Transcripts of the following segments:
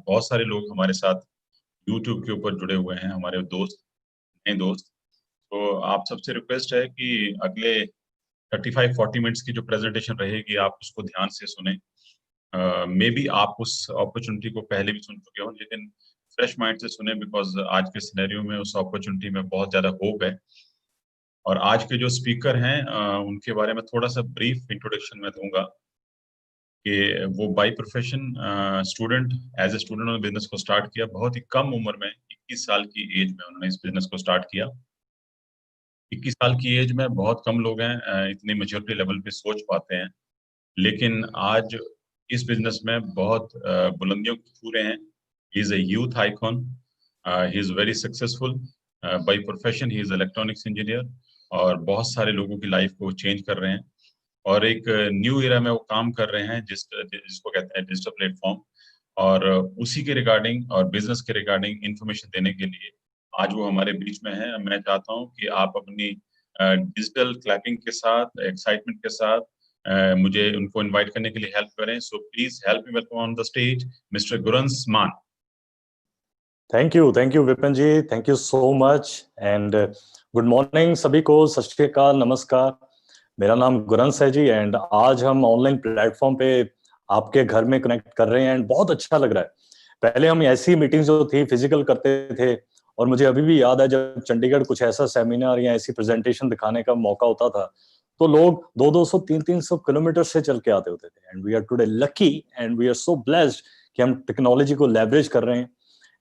बहुत सारे लोग हमारे साथ यूट्यूब के ऊपर जुड़े हुए हैं, हमारे दोस्त, नए दोस्त। तो आप सबसे रिक्वेस्ट है कि अगले 35-40 मिनट्स की जो प्रेजेंटेशन रहेगी आप उसको ध्यान से सुने। मे बी आप उस अपॉर्चुनिटी को पहले भी सुन चुके हो, लेकिन फ्रेश माइंड से सुने, बिकॉज आज के सिनेरियो में उस अपॉर्चुनिटी में बहुत ज्यादा होप है। और आज के जो स्पीकर हैं उनके बारे में थोड़ा सा ब्रीफ इंट्रोडक्शन मैं दूंगा कि वो by profession student, as a student उन्होंने बिजनेस को स्टार्ट किया। बहुत ही कम उम्र में 21 साल की एज में उन्होंने इस बिजनेस को स्टार्ट किया। 21 साल की एज में बहुत कम लोग हैं इतनी मेच्योरिटी लेवल पे सोच पाते हैं, लेकिन आज इस बिजनेस में बहुत बुलंदियों को छू रहे हैं। He is a youth icon, he is very successful. By profession he is electronics engineer और बहुत सारे लोगों की लाइफ को चेंज कर रहे हैं। और एक न्यू एरा में वो काम कर रहे हैं जिसको कहते हैं डिजिटल प्लेटफॉर्म। और उसी के रिगार्डिंग और बिजनेस के रिगार्डिंग इंफॉर्मेशन देने के लिए आज वो हमारे बीच में है। मैं चाहता हूं कि आप अपनी डिजिटल क्लैपिंग के साथ, एक्साइटमेंट के साथ मुझे उनको इनवाइट करने के लिए हेल्प करें। So please help me welcome on the stage mister गुरंस मान। Thank you Vipin ji, thank you so much and good morning सभी को, सत श्री अकाल, नमस्कार। मेरा नाम गुरंस है जी एंड आज हम ऑनलाइन प्लेटफॉर्म पे आपके घर में कनेक्ट कर रहे हैं एंड बहुत अच्छा लग रहा है। पहले हम ऐसी मीटिंग्स जो थी फिजिकल करते थे और मुझे अभी भी याद है जब चंडीगढ़ कुछ ऐसा सेमिनार या ऐसी प्रेजेंटेशन दिखाने का मौका होता था तो लोग 200-200 300-300 किलोमीटर से चल के आते होते थे। And we are today lucky and we are so blessed कि हम टेक्नोलॉजी को लेवरेज कर रहे हैं।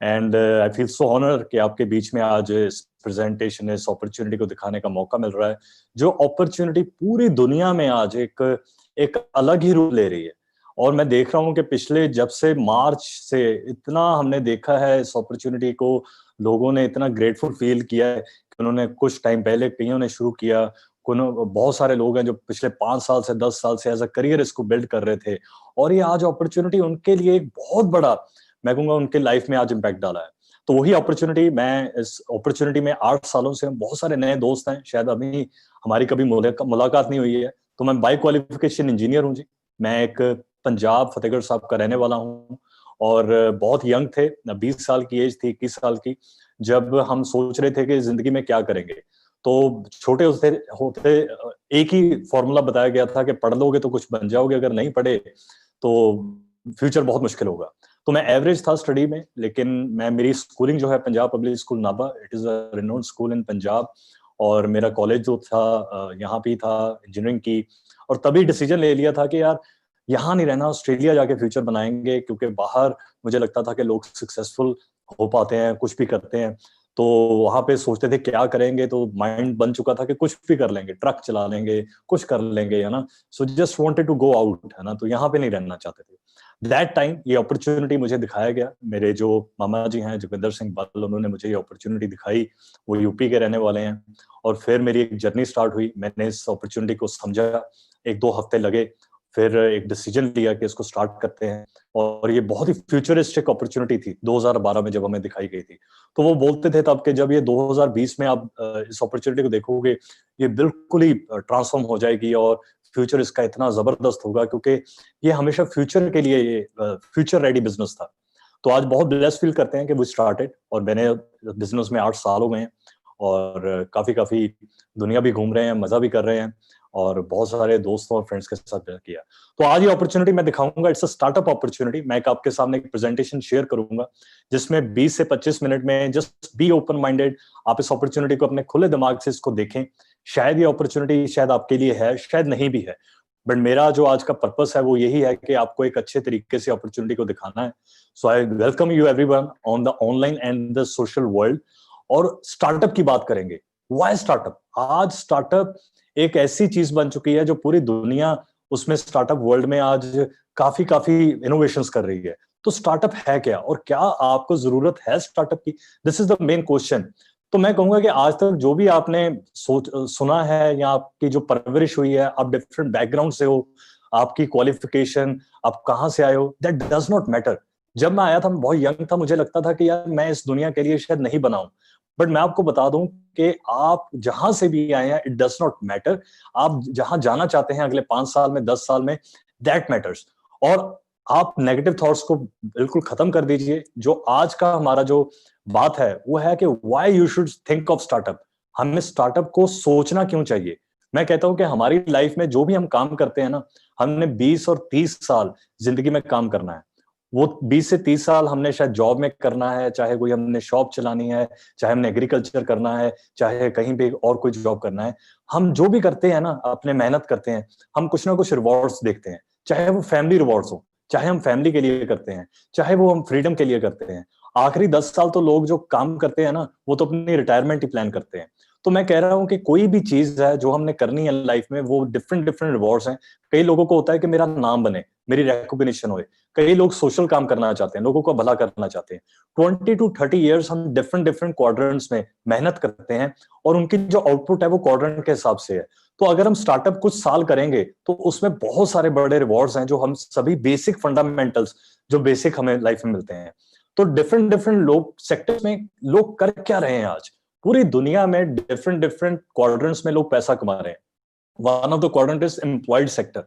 And I feel so honour कि आपके बीच में आज इस प्रेजेंटेशन, इस अपॉर्चुनिटी को दिखाने का मौका मिल रहा है, जो अपॉर्चुनिटी पूरी दुनिया में आज एक अलग ही रूप ले रही है। और मैं देख रहा हूँ कि पिछले जब से मार्च से इतना हमने देखा है इस अपॉर्चुनिटी को, लोगों ने इतना ग्रेटफुल फील किया है कि उन्होंने कुछ टाइम पहले कईयों ने शुरू किया, बहुत सारे लोग हैं जो पिछले 5 साल से 10 साल से एज अ करियर इसको बिल्ड कर रहे थे और ये आज अपॉर्चुनिटी उनके लिए एक बहुत बड़ा, मैं कहूंगा उनके लाइफ में आज इम्पैक्ट डाला है। तो वही अपॉर्चुनिटी, मैं इस अपॉर्चुनिटी में 8 सालों से, बहुत सारे नए दोस्त हैं, शायद अभी हमारी कभी मुलाकात नहीं हुई है। तो मैं बाय क्वालिफिकेशन इंजीनियर हूँ जी। मैं एक पंजाब फतेहगढ़ साहब का रहने वाला हूँ और बहुत यंग थे, 20 साल की एज थी, 21 साल की, जब हम सोच रहे थे कि जिंदगी में क्या करेंगे। तो छोटे होते एक ही फॉर्मूला बताया गया था कि पढ़ लोगे तो कुछ बन जाओगे, अगर नहीं पढ़े तो फ्यूचर बहुत मुश्किल होगा। तो मैं एवरेज था स्टडी में, लेकिन मेरी स्कूलिंग जो है Punjab public school Nabha, it is a renowned school इन पंजाब। और मेरा कॉलेज जो था यहाँ पे था इंजीनियरिंग की। और तभी डिसीजन ले लिया था कि यार यहाँ नहीं रहना, ऑस्ट्रेलिया जाके फ्यूचर बनाएंगे, क्योंकि बाहर मुझे लगता था कि लोग सक्सेसफुल हो पाते हैं, कुछ भी करते हैं। तो वहां पे सोचते थे क्या करेंगे, तो माइंड बन चुका था कि कुछ भी कर लेंगे, ट्रक चला लेंगे, कुछ कर लेंगे, है ना। So just wanted to go out, है ना। तो यहाँ पे नहीं रहना चाहते थे। दैट टाइम ये अपॉर्चुनिटी मुझे दिखाया गया, मेरे जो मामा जी हैं जोगिंदर सिंह बादल, उन्होंने मुझे ये अपॉर्चुनिटी दिखाई। वो यूपी के रहने वाले हैं। और फिर मेरी एक जर्नी स्टार्ट हुई, मैंने इस अपॉर्चुनिटी को समझा, 1-2 हफ्ते लगे, फिर एक डिसीजन लिया कि इसको स्टार्ट करते हैं। और ये बहुत ही फ्यूचरिस्टिक अपॉर्चुनिटी थी 2012 में जब हमें दिखाई गई थी। तो वो बोलते थे तब कि जब ये 2020 में आप इस अपॉर्चुनिटी को देखोगे, ये बिल्कुल ही ट्रांसफॉर्म हो जाएगी और फ्यूचर इसका इतना जबरदस्त होगा, क्योंकि ये हमेशा फ्यूचर के लिए, ये फ्यूचर रेडी बिजनेस था। तो आज बहुत ब्लेस्ड फील करते हैं कि वो स्टार्टेड, और मैंने बिजनेस में 8 साल हो गए हैं और काफी दुनिया भी घूम रहे हैं, मजा भी कर रहे हैं और बहुत सारे दोस्तों और फ्रेंड्स के साथ किया। तो आज ये अपॉर्चुनिटी मैं दिखाऊंगा, इट्स अ स्टार्टअप अपॉर्चुनिटी। मैं आपके सामने एक प्रेजेंटेशन शेयर करूंगा जिसमें 20 से 25 मिनट में जस्ट बी ओपन माइंडेड, आप इस अपॉर्चुनिटी को अपने खुले दिमाग से इसको देखें। शायद ये अपॉर्चुनिटी शायद आपके लिए है, शायद नहीं भी है, बट मेरा जो आज का पर्पस है वो यही है कि आपको एक अच्छे तरीके से अपॉर्चुनिटी को दिखाना है। So I welcome you everyone on the online and the social world. और स्टार्टअप की बात करेंगे। Why startup? आज स्टार्टअप एक ऐसी चीज बन चुकी है जो पूरी दुनिया उसमें स्टार्टअप वर्ल्ड में आज काफी इनोवेशंस कर रही है। तो स्टार्टअप है क्या और क्या आपको जरूरत है स्टार्टअप की? This is the main question. तो मैं कहूंगा कि आज तक जो भी आपने सुना है या आपकी जो परवरिश हुई है, आप डिफरेंट बैकग्राउंड से हो, आपकी क्वालिफिकेशन, आप कहाँ से आए हो, दैट डज नॉट मैटर। जब मैं आया था, मैं बहुत यंग था, मुझे लगता था कि यार मैं इस दुनिया के लिए शायद नहीं बना हूं। बट मैं आपको बता दूं कि आप जहां से भी आए हैं, इट डज नॉट मैटर। आप जहां जाना चाहते हैं अगले 5 साल में, 10 साल में, दैट मैटर्स। और आप नेगेटिव थॉट्स को बिल्कुल खत्म कर दीजिए। जो आज का हमारा जो बात है वो है कि why you should think of startup. हमें स्टार्टअप को सोचना क्यों चाहिए। मैं कहता हूं कि हमारी लाइफ में जो भी हम काम करते हैं ना, हमने 20 और 30 साल जिंदगी में काम करना है। वो 20 से 30 साल हमने शायद जॉब में करना है, चाहे कोई हमने शॉप चलानी है, चाहे हमने एग्रीकल्चर करना है, चाहे कहीं पे और कोई जॉब करना है। हम जो भी करते हैं ना, अपने मेहनत करते हैं, हम कुछ ना कुछ रिवॉर्ड्स देखते हैं, चाहे वो फैमिली रिवॉर्ड्स हो, चाहे हम फैमिली के लिए करते हैं, चाहे वो हम फ्रीडम के लिए करते हैं। आखिरी 10 साल तो लोग जो काम करते हैं ना, वो तो अपनी रिटायरमेंट ही प्लान करते हैं। तो मैं कह रहा हूं कि कोई भी चीज है जो हमने करनी है लाइफ में, वो डिफरेंट डिफरेंट रिवॉर्ड्स हैं। कई लोगों को होता है कि मेरा नाम बने, मेरी रिकॉग्निशन होए। कई लोग सोशल काम करना चाहते हैं, लोगों को भला करना चाहते हैं। 20 to 30 years हम डिफरेंट डिफरेंट क्वाड्रेंट्स में मेहनत करते हैं, और उनकी जो आउटपुट है वो क्वाड्रेंट के हिसाब से है। तो अगर हम स्टार्टअप कुछ साल करेंगे तो उसमें बहुत सारे बड़े रिवॉर्ड्स हैं, जो हम सभी बेसिक फंडामेंटल्स, जो बेसिक हमें लाइफ में मिलते हैं। तो डिफरेंट डिफरेंट लोग सेक्टर्स में लोग कर क्या रहे हैं आज, पूरी दुनिया में डिफरेंट डिफरेंट क्वाड्रेंट्स में लोग पैसा कमा रहे हैं। One of the quadrant is employed sector.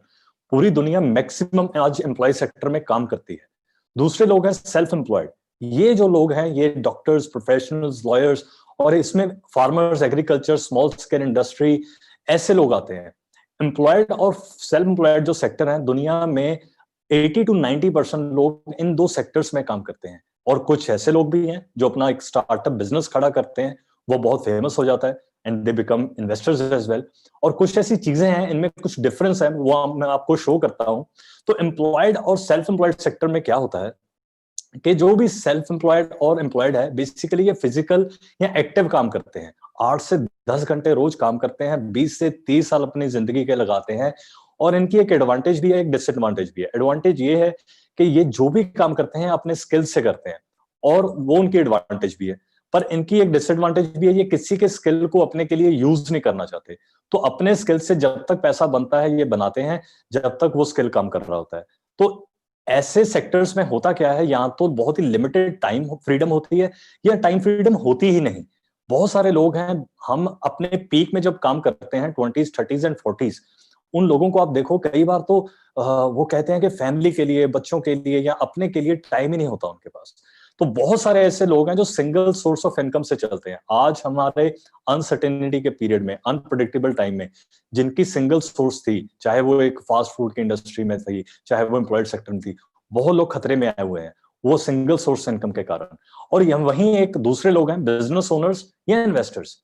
पूरी दुनिया मैक्सिमम आज एम्प्लॉय सेक्टर में काम करती है। दूसरे लोग हैं सेल्फ एम्प्लॉयड। ये जो लोग हैं, ये डॉक्टर्स, प्रोफेशनल्स, लॉयर्स, और इसमें farmers, agriculture, small scale industry, ऐसे लोग आते हैं। एम्प्लॉयड और सेल्फ एम्प्लॉयड जो सेक्टर है दुनिया में, 80 to 90% लोग इन दो सेक्टर्स में काम करते हैं। और कुछ ऐसे लोग भी हैं जो अपना एक स्टार्टअप बिजनेस खड़ा करते हैं, वो बहुत फेमस हो जाता है, and they become investors as well. और कुछ ऐसी चीजें हैं, इनमें कुछ डिफरेंस है, वो मैं आपको शो करता हूं। तो एम्प्लॉयड और सेल्फ एम्प्लॉयड सेक्टर में क्या होता है कि जो भी सेल्फ एम्प्लॉयड और एम्प्लॉयड है, बेसिकली ये फिजिकल या एक्टिव काम करते हैं। 8 से 10 घंटे रोज काम करते हैं, 20 से 30 साल अपनी जिंदगी के लगाते हैं। और इनकी एक एडवांटेज भी है, एक डिसएडवांटेज भी है। एडवांटेज ये है कि ये जो भी काम करते हैं अपने स्किल से करते हैं, और वो उनकी एडवांटेज भी है। पर इनकी एक डिसएडवांटेज भी है, ये किसी के स्किल को अपने के लिए यूज नहीं करना चाहते। तो अपने स्किल से जब तक पैसा बनता है ये बनाते हैं, जब तक वो स्किल काम कर रहा होता है। तो ऐसे सेक्टर्स में होता क्या है, यहाँ तो बहुत ही लिमिटेड टाइम फ्रीडम होती है, या टाइम फ्रीडम होती ही नहीं। बहुत सारे लोग हैं, हम अपने पीक में जब काम करते हैं 20s, 30s एंड 40s, उन लोगों को आप देखो, कई बार तो वो कहते हैं कि फैमिली के लिए, बच्चों के लिए या अपने के लिए टाइम ही नहीं होता उनके पास। तो बहुत सारे ऐसे लोग हैं जो सिंगल सोर्स ऑफ इनकम से चलते हैं। आज हमारे अनसर्टेनिटी के पीरियड में, अनप्रेडिक्टेबल टाइम में, जिनकी सिंगल सोर्स थी, चाहे वो एक फास्ट फूड की इंडस्ट्री में थी, चाहे वो एम्प्लॉयड सेक्टर में थी, बहुत लोग खतरे में आए हुए हैं, वो सिंगल सोर्स इनकम के कारण। और वहीं एक दूसरे लोग हैं, बिजनेस ओनर्स या इन्वेस्टर्स।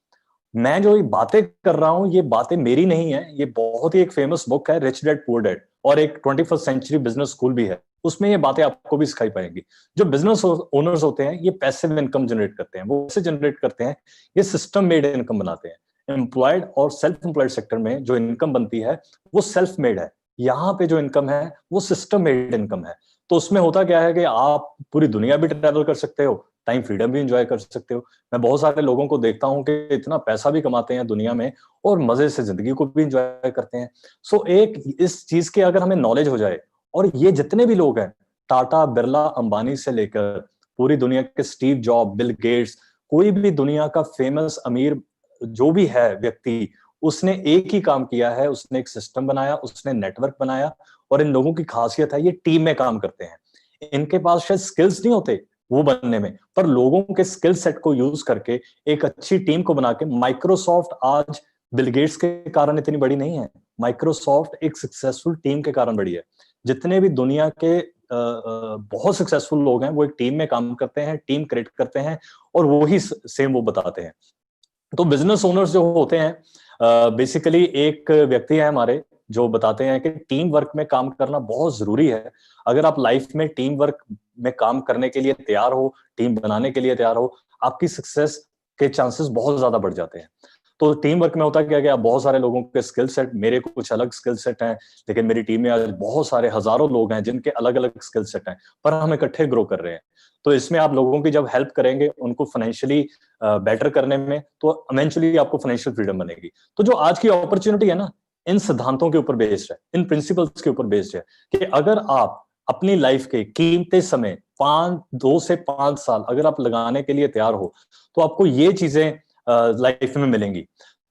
मैं जो ये बातें कर रहा हूं, ये बातें मेरी नहीं है, ये बहुत ही एक फेमस बुक है, रिच डैड पुअर डैड, और एक 21st सेंचुरी बिजनेस स्कूल भी है, उसमें ये बातें आपको भी सिखाई पाएंगी। जो बिजनेस ओनर्स होते हैं, ये पैसिव इनकम जनरेट करते हैं। वो कैसे जनरेट करते हैं? ये सिस्टम मेड इनकम बनाते हैं। एम्प्लॉयड और सेल्फ एम्प्लॉयड सेक्टर में जो इनकम बनती है वो सेल्फ मेड है। यहाँ पे जो इनकम है वो सिस्टम मेड इनकम है। तो उसमें होता क्या है कि आप पूरी दुनिया भी ट्रैवल कर सकते हो, टाइम फ्रीडम भी इंजॉय कर सकते हो। मैं बहुत सारे लोगों को देखता हूं कि इतना पैसा भी कमाते हैं दुनिया में, और मजे से जिंदगी को भी इंजॉय करते हैं। सो एक इस चीज की अगर हमें नॉलेज हो जाए, और ये जितने भी लोग हैं, टाटा, बिरला, अंबानी से लेकर पूरी दुनिया के स्टीव जॉब, बिल गेट्स, कोई भी दुनिया का फेमस अमीर जो भी है व्यक्ति, उसने एक ही काम किया है, उसने एक सिस्टम बनाया, उसने नेटवर्क बनाया। और इन लोगों की खासियत है, ये टीम में काम करते हैं। इनके पास शायद स्किल्स नहीं होते वो बनने में, पर लोगों के स्किल सेट को यूज करके एक अच्छी टीम को बना के, माइक्रोसॉफ्ट आज बिल गेट्स के कारण इतनी बड़ी नहीं है। माइक्रोसॉफ्ट एक सक्सेसफुल टीम के कारण बड़ी है। जितने भी दुनिया के बहुत सक्सेसफुल लोग हैं, वो एक टीम में काम करते हैं, टीम क्रिएट करते हैं, और वो ही सेम वो बताते हैं। तो बिजनेस ओनर्स जो होते हैं, बेसिकली एक व्यक्ति है हमारे जो बताते हैं कि टीम वर्क में काम करना बहुत जरूरी है। अगर आप लाइफ में टीम वर्क में काम करने के लिए तैयार हो, टीम बनाने के लिए तैयार हो, आपकी सक्सेस के चांसेस बहुत ज्यादा बढ़ जाते हैं। तो टीम वर्क में होता क्या कि आप बहुत सारे लोगों के स्किल सेट, मेरे कुछ अलग स्किल सेट हैं, लेकिन मेरी टीम में आज बहुत सारे हजारों लोग हैं जिनके अलग अलग स्किल सेट हैं, पर हम इकट्ठे ग्रो कर रहे हैं। तो इसमें आप लोगों की जब हेल्प करेंगे, उनको फाइनेंशियली बेटर करने में, तो इवेंचुअली आपको फाइनेंशियल फ्रीडम बनेगी। तो जो आज की अपॉर्चुनिटी है ना, इन सिद्धांतों के ऊपर बेस्ड है, इन प्रिंसिपल्स के ऊपर बेस्ड है, कि अगर आप अपनी लाइफ के कीमती समय 2 से 5 साल अगर आप लगाने के लिए तैयार हो, तो आपको ये चीजें लाइफ में मिलेंगी।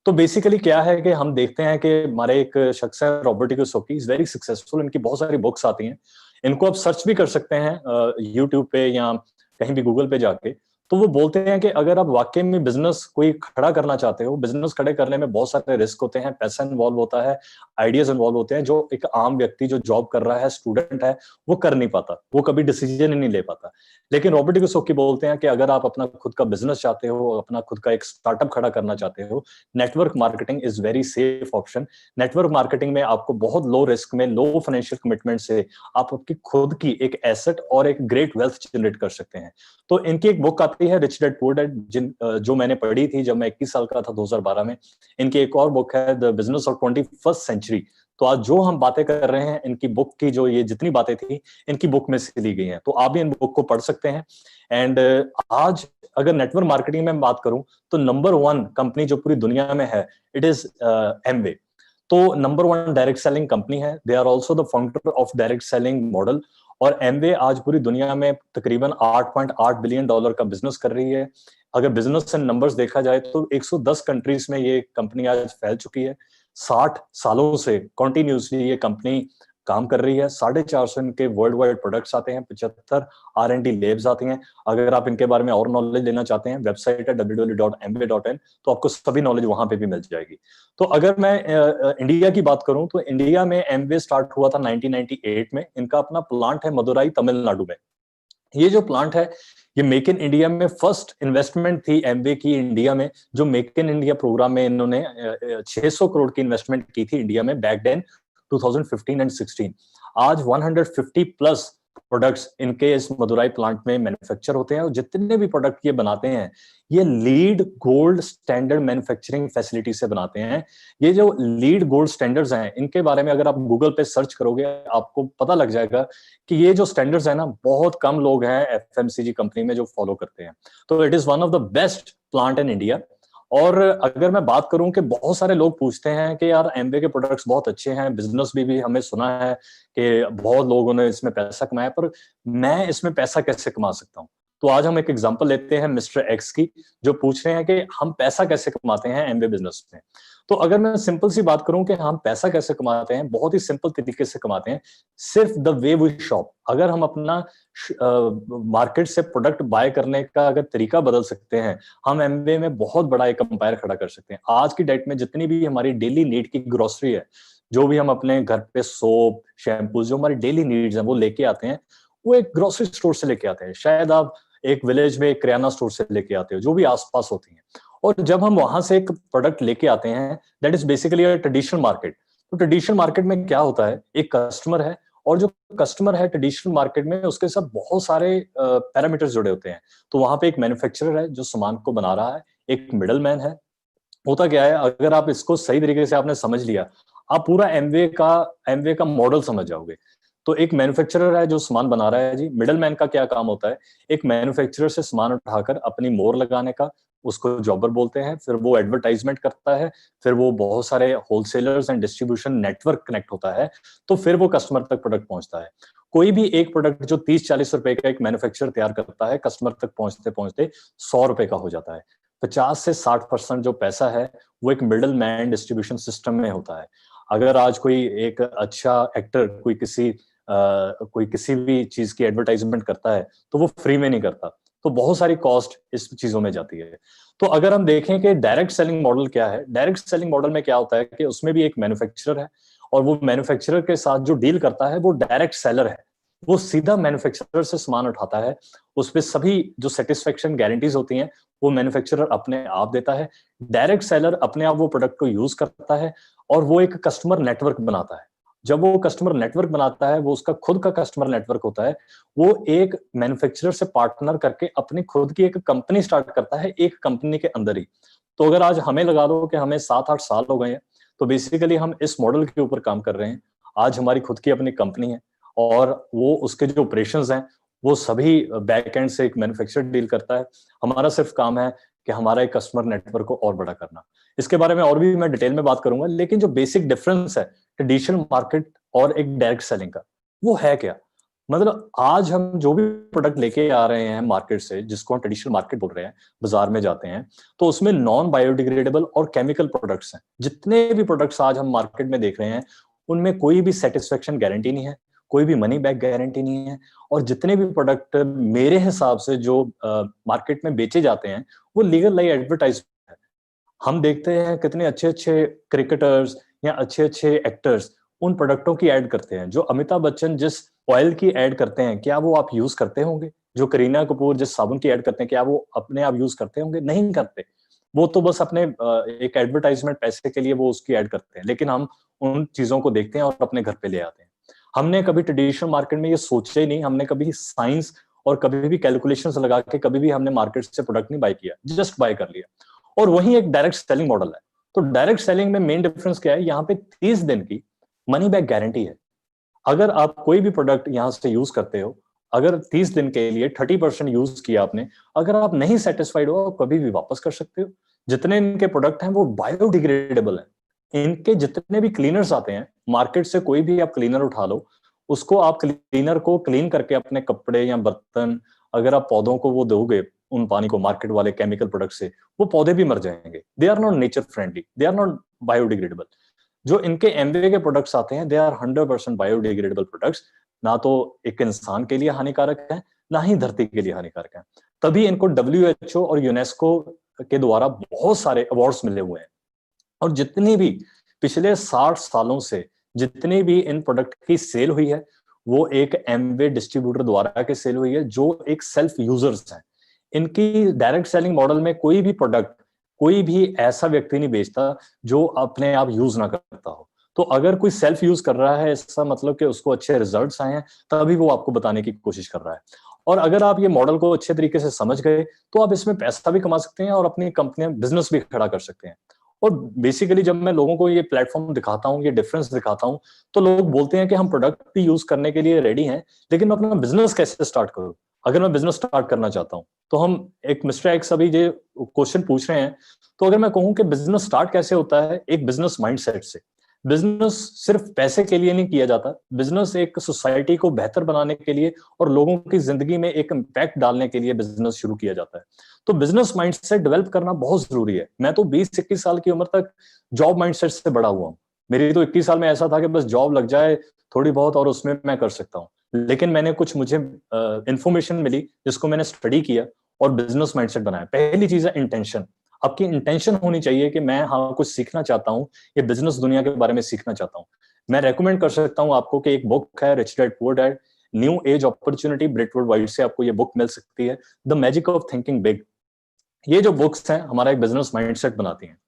तो बेसिकली क्या है कि हम देखते हैं कि हमारे एक शख्स है, Robert Kiyosaki, is very successful, इनकी बहुत सारी बुक्स आती हैं। इनको आप सर्च भी कर सकते हैं यूट्यूब पे या कहीं भी गूगल पे जाके। तो वो बोलते हैं कि अगर आप वाकई में बिजनेस कोई खड़ा करना चाहते हो, बिजनेस खड़े करने में बहुत सारे रिस्क होते हैं, पैसा इन्वॉल्व होता है, आइडियाज इन्वॉल्व होते हैं, जो एक आम व्यक्ति जो जॉब कर रहा है, स्टूडेंट है, वो कर नहीं पाता, वो कभी डिसीजन ही नहीं ले पाता। लेकिन रॉबर्ट कियोसाकी बोलते हैं कि अगर आप अपना खुद का बिजनेस चाहते हो, अपना खुद का एक स्टार्टअप खड़ा करना चाहते हो, network marketing is very safe option. Network marketing में आपको बहुत लो रिस्क में, लो फाइनेंशियल कमिटमेंट से आप आपकी खुद की एक एसेट और एक ग्रेट वेल्थ जनरेट कर सकते हैं। तो इनकी एक बुक आती है रिच डैड पुअर डैड, जो मैंने पढ़ी थी जब मैं 21 साल का था 2012 में। इनकी एक और बुक है the business of 21st century. तो आज जो हम बातें कर रहे हैं, इनकी बुक की जो ये जितनी बातें थी, इनकी बुक में से ली गई हैं। तो आप भी इन बुक को पढ़ सकते हैं। एंड आज अगर नेटवर्क मार्केटिंग में बात करूं तो नंबर 1 कंपनी जो पूरी दुनिया में है, इट इज एमवे। तो नंबर 1 डायरेक्ट सेलिंग कंपनी है। They are also the founder of direct selling model. और एमवे आज पूरी दुनिया में तकरीबन $8.8 बिलियन का बिजनेस कर रही है। अगर बिजनेस एंड नंबर्स देखा जाए तो 110 कंट्रीज में ये कंपनी आज फैल चुकी है। 60 सालों से कंटिन्यूसली ये कंपनी काम कर रही है। 450 इनके वर्ल्ड वाइड प्रोडक्ट्स आते हैं, 75 R&D लैब्स आती हैं। अगर आप इनके बारे में और नॉलेज लेना चाहते हैं, वेबसाइट है www.mwa.in, तो आपको सभी नॉलेज वहां पे भी मिल जाएगी। तो अगर मैं इंडिया की बात करूं तो इंडिया में एमवे स्टार्ट हुआ था 1998 में। इनका अपना प्लांट है मदुराई, तमिलनाडु में। ये जो प्लांट है, ये मेक इन इंडिया में फर्स्ट इन्वेस्टमेंट थी एमवे की इंडिया में, जो मेक इन इंडिया प्रोग्राम में इन्होंने 600 करोड़ की इन्वेस्टमेंट की थी इंडिया में बैक देन 2015 एंड 16। आज 150 प्लस प्रोडक्ट्स इनके इस मदुराई प्लांट में मैन्युफैक्चर होते हैं। और जितने भी प्रोडक्ट ये बनाते हैं, ये lead gold standard manufacturing facility से बनाते हैं। ये जो लीड गोल्ड स्टैंडर्ड्स हैं, इनके बारे में अगर आप गूगल पे सर्च करोगे, आपको पता लग जाएगा कि ये जो स्टैंडर्ड्स हैं ना, बहुत कम लोग हैं एफएमसीजी कंपनी में जो फॉलो करते हैं। तो it is one of the best plant in India. और अगर मैं बात करूं कि बहुत सारे लोग पूछते हैं कि यार एमवे के प्रोडक्ट्स बहुत अच्छे हैं, बिजनेस भी हमें सुना है कि बहुत लोगों ने इसमें पैसा कमाया, पर मैं इसमें पैसा कैसे कमा सकता हूं? तो आज हम एक एग्जांपल लेते हैं मिस्टर एक्स की, जो पूछ रहे हैं कि हम पैसा कैसे कमाते हैं एमवे बिजनेस में। तो अगर मैं सिंपल सी बात करूं कि हम पैसा कैसे कमाते हैं, बहुत ही सिंपल तरीके से कमाते हैं, सिर्फ द वे वी शॉप। अगर हम अपना मार्केट से प्रोडक्ट बाय करने का अगर तरीका बदल सकते हैं, हम एमवे में बहुत बड़ा एक अंपायर खड़ा कर सकते हैं। आज की डेट में जितनी भी हमारी डेली नीड की ग्रोसरी है, जो भी हम अपने घर पे सोप, शैम्पू, जो हमारी डेली नीड्स हैं वो लेके आते हैं, वो एक ग्रोसरी स्टोर से लेके आते हैं। शायद आप एक विलेज में एक किराना स्टोर से लेके आते हो, जो भी आसपास होती हैं। और जब हम वहां से एक प्रोडक्ट लेके आते हैं, that is basically a traditional market. तो ट्रेडिशनल मार्केट में क्या होता है, एक कस्टमर है, और जो कस्टमर है ट्रेडिशनल मार्केट में, उसके साथ बहुत सारे पैरामीटर्स जुड़े होते हैं। तो वहां पे एक मैन्युफैक्चरर है जो सामान को बना रहा है, एक मिडल मैन है। होता क्या है, अगर आप इसको सही तरीके से आपने समझ लिया, आप पूरा एमवे का मॉडल समझ जाओगे। तो एक मैन्युफैक्चरर है जो सामान बना रहा है जी, मिडल मैन का क्या काम होता है, एक मैन्युफैक्चरर से सामान उठाकर अपनी मोहर लगाने का, उसको जॉबर बोलते हैं, फिर वो एडवर्टाइजमेंट करता है, फिर वो बहुत सारे wholesalers and distribution network connect होता है, तो फिर वो कस्टमर तक प्रोडक्ट पहुंचता है। कोई भी एक प्रोडक्ट जो 30-40 रुपए का एक मैन्युफैक्चरर तैयार करता है, कस्टमर तक पहुंचते पहुंचते 100 रुपए का हो जाता है। 50 से 60% जो पैसा है वो एक मिडल मैन डिस्ट्रीब्यूशन सिस्टम में होता है। अगर आज कोई एक अच्छा एक्टर कोई किसी भी चीज की एडवर्टाइजमेंट करता है, तो वो फ्री में नहीं करता, तो बहुत सारी कॉस्ट इस चीजों में जाती है। तो अगर हम देखें कि डायरेक्ट सेलिंग मॉडल क्या है, डायरेक्ट सेलिंग मॉडल में क्या होता है कि उसमें भी एक मैन्युफैक्चरर है, और वो मैन्युफैक्चरर के साथ जो डील करता है वो डायरेक्ट सेलर है। वो सीधा मैन्युफैक्चरर से सामान उठाता है, उस पर सभी जो सेटिस्फेक्शन गारंटीज होती हैं वो मैन्युफैक्चरर अपने आप देता है। डायरेक्ट सेलर अपने आप वो प्रोडक्ट को यूज करता है, और वो एक कस्टमर नेटवर्क बनाता है। जब वो कस्टमर नेटवर्क बनाता है, वो उसका खुद का कस्टमर नेटवर्क होता है, वो एक मैन्युफैक्चरर से पार्टनर करके अपनी खुद की एक कंपनी स्टार्ट करता है, एक कंपनी के अंदर ही। तो अगर आज हमें लगा दो कि हमें 7-8 साल हो गए हैं, तो बेसिकली हम इस मॉडल के ऊपर काम कर रहे हैं। आज हमारी खुद की अपनी कंपनी है, और वो उसके जो ऑपरेशंस हैं वो सभी बैक एंड से एक मैन्युफैक्चरर डील करता है। हमारा सिर्फ काम है कि हमारा एक कस्टमर नेटवर्क को और बड़ा करना। इसके बारे में और भी मैं डिटेल में बात करूंगा, लेकिन जो बेसिक डिफरेंस है ट्रेडिशनल मार्केट और एक डायरेक्ट सेलिंग का, वो है क्या? मतलब आज हम जो भी प्रोडक्ट लेके आ रहे हैं मार्केट से, जिसको हम ट्रेडिशनल मार्केट बोल रहे हैं, बाजार में जाते हैं, तो उसमें नॉन बायोडिग्रेडेबल और केमिकल प्रोडक्ट्स हैं। जितने भी प्रोडक्ट्स आज हम मार्केट में देख रहे हैं, उनमें कोई भी सेटिस्फेक्शन गारंटी नहीं है, कोई भी मनी बैक गारंटी नहीं है, और जितने भी प्रोडक्ट मेरे हिसाब से जो मार्केट में बेचे जाते हैं वो लीगल लाई एडवर्टाइजमेंट है। हम देखते हैं कितने अच्छे अच्छे क्रिकेटर्स या अच्छे अच्छे एक्टर्स उन प्रोडक्टों की ऐड करते हैं। जो अमिताभ बच्चन जिस ऑयल की ऐड करते हैं, क्या वो आप यूज करते होंगे? जो करीना कपूर जिस साबुन की ऐड करते हैं, क्या वो अपने आप यूज करते होंगे? नहीं करते। वो तो बस अपने एक एडवर्टाइजमेंट पैसे के लिए वो उसकी ऐड करते हैं, लेकिन हम उन चीजों को देखते हैं और अपने घर पे ले आते हैं। हमने कभी ट्रेडिशनल मार्केट में ये सोचा ही नहीं, हमने कभी साइंस और कभी भी कैलकुलेशंस लगा के कभी भी हमने मार्केट से प्रोडक्ट नहीं बाय किया, जस्ट बाय कर लिया। और वही एक डायरेक्ट सेलिंग मॉडल है। तो डायरेक्ट सेलिंग में मेन डिफरेंस क्या है? यहाँ पे 30 दिन की मनी बैक गारंटी है। अगर आप कोई भी प्रोडक्ट यहां से यूज करते हो, अगर 30 दिन के लिए 30% यूज किया आपने, अगर आप नहीं सेटिस्फाइड हो, आप कभी भी वापस कर सकते हो। जितने इनके प्रोडक्ट हैं वो बायोडिग्रेडेबल है। इनके जितने भी क्लीनर्स आते हैं मार्केट से, कोई भी आप क्लीनर उठा लो, उसको आप क्लीनर को क्लीन करके अपने कपड़े या बर्तन, अगर आप पौधों को वो दोगे उन पानी को मार्केट वाले केमिकल प्रोडक्ट से, वो पौधे भी मर जाएंगे। They are not nature friendly, they are not biodegradable. जो इनके एमवे के प्रोडक्ट्स आते हैं, दे आर 100% बायोडिग्रेडेबल प्रोडक्ट्स। ना तो एक इंसान के लिए हानिकारक है, ना ही धरती के लिए हानिकारक है। तभी इनको WHO और यूनेस्को के द्वारा बहुत सारे अवार्ड्स मिले हुए हैं। और जितनी भी पिछले 60 सालों से जितनी भी इन प्रोडक्ट की सेल हुई है, वो एक एमवे डिस्ट्रीब्यूटर द्वारा के सेल हुई है, जो एक सेल्फ यूजर्स हैं। इनकी डायरेक्ट सेलिंग मॉडल में कोई भी प्रोडक्ट कोई भी ऐसा व्यक्ति नहीं बेचता जो अपने आप यूज ना करता हो। तो अगर कोई सेल्फ यूज कर रहा है, इसका मतलब कि उसको अच्छे रिजल्ट्स आए हैं, तभी वो आपको बताने की कोशिश कर रहा है। और अगर आप ये मॉडल को अच्छे तरीके से समझ गए, तो आप इसमें पैसा भी कमा सकते हैं और अपनी कंपनी बिजनेस भी खड़ा कर सकते हैं। और बेसिकली जब मैं लोगों को ये प्लेटफॉर्म दिखाता हूँ, ये डिफरेंस दिखाता हूँ, तो लोग बोलते हैं कि हम प्रोडक्ट भी यूज करने के लिए रेडी हैं, लेकिन मैं अपना बिजनेस कैसे स्टार्ट करूँ? अगर मैं बिजनेस स्टार्ट करना चाहता हूँ, तो हम एक मिस्टर एक्स अभी ये क्वेश्चन पूछ रहे हैं, तो अगर मैं कहूँ कि बिजनेस स्टार्ट कैसे होता है, एक बिजनेस माइंडसेट से। बिजनेस सिर्फ पैसे के लिए नहीं किया जाता, बिजनेस एक सोसाइटी को बेहतर बनाने के लिए और लोगों की जिंदगी में एक इम्पैक्ट डालने के लिए बिजनेस शुरू किया जाता है। तो बिजनेस माइंडसेट डेवलप करना बहुत जरूरी है। मैं तो 20-21 साल की उम्र तक जॉब माइंडसेट से बड़ा हुआ हूँ। मेरी तो 21 साल में ऐसा था कि बस जॉब लग जाए थोड़ी बहुत और उसमें मैं कर सकता हूँ। लेकिन मैंने कुछ मुझे इंफॉर्मेशन मिली जिसको मैंने स्टडी किया और बिजनेस माइंडसेट बनाया। पहली चीज है इंटेंशन। आपकी इंटेंशन होनी चाहिए कि मैं हाँ कुछ सीखना चाहता हूँ, ये बिजनेस दुनिया के बारे में सीखना चाहता हूँ। मैं रेकमेंड कर सकता हूँ आपको कि एक बुक है rich dad poor dad, new age opportunity, Britwood White से आपको ये बुक मिल सकती है, the magic of thinking big. ये जो बुक्स हैं हमारा एक बिजनेस माइंडसेट बनाती हैं।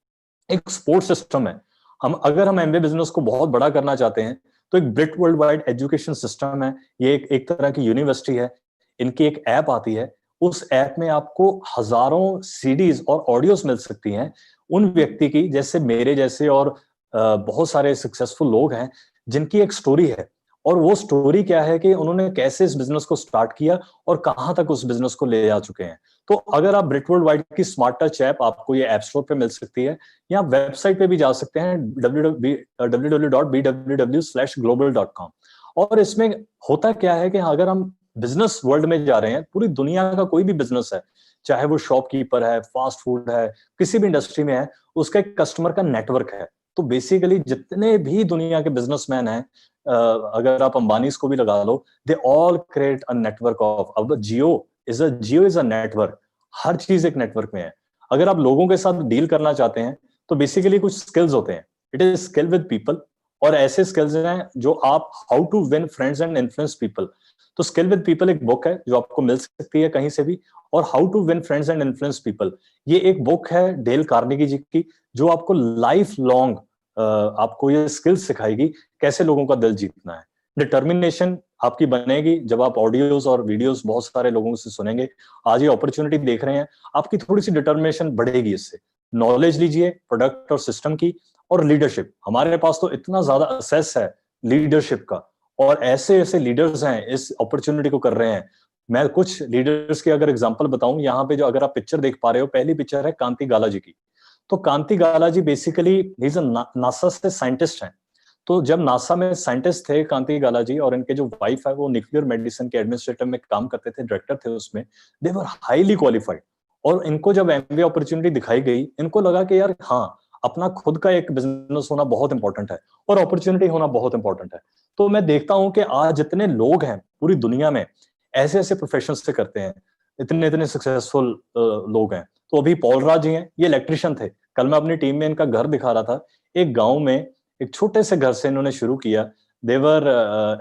एक सपोर्ट सिस्टम है। हम एमबीए बिजनेस को बहुत बड़ा करना चाहते हैं, तो एक ब्रिट वर्ल्ड वाइड एजुकेशन सिस्टम है। ये एक तरह की यूनिवर्सिटी है। इनकी एक ऐप आती है, उस ऐप में आपको हजारों सीडीज और ऑडियोज मिल सकती हैं उन व्यक्ति की, जैसे मेरे जैसे और बहुत सारे सक्सेसफुल लोग हैं जिनकी एक स्टोरी है। और वो स्टोरी क्या है कि उन्होंने कैसे इस बिजनेस को स्टार्ट किया और कहां तक उस बिजनेस को ले जा चुके हैं। तो अगर आप ब्रिट वर्ल्ड वाइड की स्मार्ट टच ऐप, आपको ये ऐप स्टोर पे मिल सकती है, या वेबसाइट पे भी जा सकते हैं www.bww/global.com। और इसमें होता क्या है कि अगर हम बिजनेस वर्ल्ड में जा रहे हैं, पूरी दुनिया का कोई भी बिजनेस है, चाहे वो शॉपकीपर है, फास्ट फूड है, किसी भी इंडस्ट्री में है, उसका एक कस्टमर का नेटवर्क है। तो बेसिकली जितने भी दुनिया के बिजनेसमैन हैं, अगर आप अंबानी को भी लगा लो, they all create a network of. अब जियो इज अ नेटवर्क। हर चीज एक नेटवर्क में है। अगर आप लोगों के साथ डील करना चाहते हैं, तो बेसिकली कुछ स्किल्स होते हैं। It is skill with people. और ऐसे स्किल्स हैं जो आप how to win friends and influence people. तो स्किल विद पीपल एक बुक है जो आपको मिल सकती है कहीं से भी। और how to win friends and influence people, ये एक बुक है डेल कार्नेगी जी की, जो आपको लाइफ लॉन्ग आपको ये स्किल्स सिखाएगी कैसे लोगों का दिल जीतना है। डिटर्मिनेशन आपकी बनेगी जब आप ऑडियोज और वीडियोस बहुत सारे लोगों से सुनेंगे। आज ये अपॉर्चुनिटी देख रहे हैं, आपकी थोड़ी सी डिटर्मिनेशन बढ़ेगी इससे। नॉलेज लीजिए प्रोडक्ट और सिस्टम की, और लीडरशिप। हमारे पास तो इतना ज्यादा असेस है लीडरशिप का, और ऐसे ऐसे लीडर्स हैं इस अपॉर्चुनिटी को कर रहे हैं। मैं कुछ लीडर्स के अगर एग्जांपल बताऊं, यहाँ पे जो अगर आप पिक्चर देख पा रहे हो, पहली पिक्चर है कांति गाला जी की। तो कांति गाला जी बेसिकली नासा से साइंटिस्ट हैं। तो जब नासा में साइंटिस्ट थे कांति गाला जी, और इनके जो वाइफ है वो न्यूक्लियर मेडिसिन के एडमिनिस्ट्रेटर में काम करते थे, डायरेक्टर थे उसमें। दे वर हाईली क्वालिफाइड। और इनको जब एमबीए अपॉर्चुनिटी दिखाई गई, इनको लगा कि यार हाँ, अपना खुद का एक बिजनेस होना बहुत इंपॉर्टेंट है और अपॉर्चुनिटी होना बहुत इंपॉर्टेंट है। तो मैं देखता हूं कि आज जितने लोग हैं पूरी दुनिया में ऐसे ऐसे प्रोफेशन से करते हैं, इतने इतने सक्सेसफुल लोग हैं। तो अभी पॉल राज जी हैं, ये इलेक्ट्रिशियन थे। कल मैं अपनी टीम में इनका घर दिखा रहा था। एक गांव में एक छोटे से घर से इन्होंने शुरू किया। देवर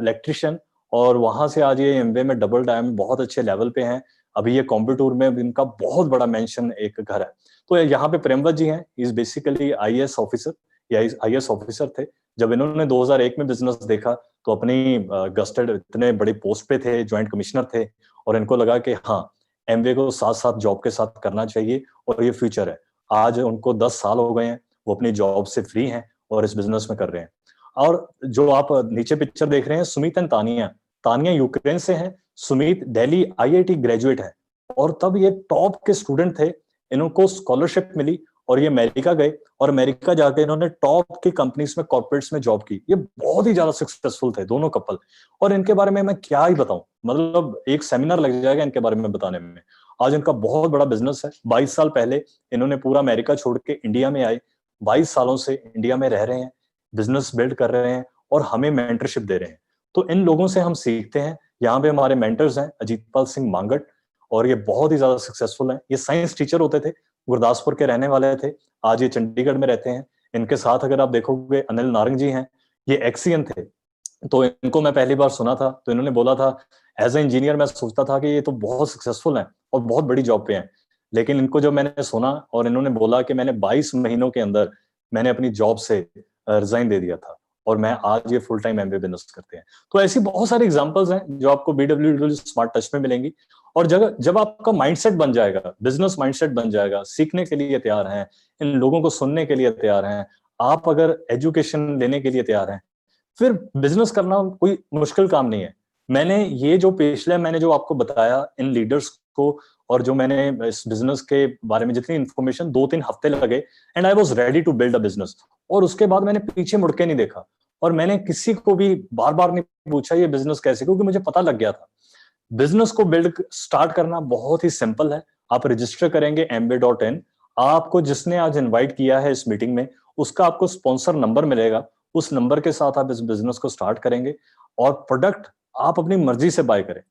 इलेक्ट्रिशियन, और वहां से आज ये एमवे में डबल डायमंड बहुत अच्छे लेवल पे हैं। अभी ये कॉम्बिटूर में इनका बहुत बड़ा मेंशन एक घर है। तो यहाँ पे प्रेमवत जी हैं, इज बेसिकली आईएएस ऑफिसर, या आईएएस ऑफिसर थे। जब इन्होंने 2001 में बिजनेस देखा तो अपनी गस्टेड इतने बड़े पोस्ट पे थे, ज्वाइंट कमिश्नर थे, और इनको लगा कि हाँ, एमवे को साथ साथ जॉब के साथ करना चाहिए और ये फ्यूचर है। आज उनको 10 साल हो गए हैं, वो अपनी जॉब से फ्री हैं और इस बिजनेस में कर रहे हैं। और जो आप नीचे पिक्चर देख रहे हैं, सुमित एंड तानिया, तानिया यूक्रेन से हैं, सुमित दिल्ली आईआईटी ग्रेजुएट है, और तब ये टॉप के स्टूडेंट थे। इनको स्कॉलरशिप मिली और ये अमेरिका गए, और अमेरिका जाके इन्होंने टॉप की कंपनीज में, कॉर्पोरेट्स में जॉब की। ये बहुत ही ज्यादा सक्सेसफुल थे दोनों कपल, और इनके बारे में मैं क्या ही बताऊं, मतलब एक सेमिनार लग जाएगा इनके बारे में बताने में। आज इनका बहुत बड़ा बिजनेस है। 22 साल पहले इन्होंने पूरा अमेरिका छोड़ के इंडिया में आए, 22 सालों से इंडिया में रह रहे हैं, बिजनेस बिल्ड कर रहे हैं और हमें मेंटरशिप दे रहे हैं। तो इन लोगों से हम सीखते हैं। यहाँ पे हमारे मेंटर्स हैं अजीतपाल सिंह मांगट, और ये बहुत ही ज्यादा सक्सेसफुल हैं। ये साइंस टीचर होते थे, गुरदासपुर के रहने वाले थे, आज ये चंडीगढ़ में रहते हैं। इनके साथ अगर आप देखोगे अनिल नारंग जी हैं, ये एक्सियन थे। तो इनको मैं पहली बार सुना था तो इन्होंने बोला था, एज ए इंजीनियर मैं सोचता था कि ये तो बहुत सक्सेसफुल हैं और बहुत बड़ी जॉब पे हैं, लेकिन इनको जब मैंने सुना और इन्होंने बोला कि मैंने 22 महीनों के अंदर मैंने अपनी जॉब से रिजाइन दे दिया था और मैं आज ये फुल टाइम एमबीए बिजनेस करते हैं। तो ऐसी बहुत सारी एग्जांपल्स हैं जो आपको बीडब्ल्यूडब्ल्यू स्मार्ट टच में मिलेंगी। और जब जब आपका माइंडसेट बन जाएगा, बिजनेस माइंडसेट बन जाएगा, सीखने के लिए तैयार हैं, इन लोगों को सुनने के लिए तैयार हैं, आप अगर एजुकेशन लेने के लिए तैयार हैं, फिर बिजनेस करना कोई मुश्किल काम नहीं है। मैंने ये जो पिछले मैंने जो आपको बताया इन लीडर्स को, और जो मैंने इस बिजनेस के बारे में जितनी इन्फॉर्मेशन, 2-3 हफ्ते लगे and I was ready to build a business. और उसके बाद मैंने पीछे मुड़ के नहीं देखा, और मैंने किसी को भी बार बार नहीं पूछा ये बिजनेस कैसे, क्योंकि मुझे पता लग गया था बिजनेस को बिल्ड स्टार्ट करना बहुत ही सिंपल है। आप रजिस्टर करेंगे MBA.in, आपको जिसने आज इनवाइट किया है इस मीटिंग में, उसका आपको स्पॉन्सर नंबर मिलेगा। उस नंबर के साथ आप इस बिजनेस को स्टार्ट करेंगे, और प्रोडक्ट आप अपनी मर्जी से बाय करें।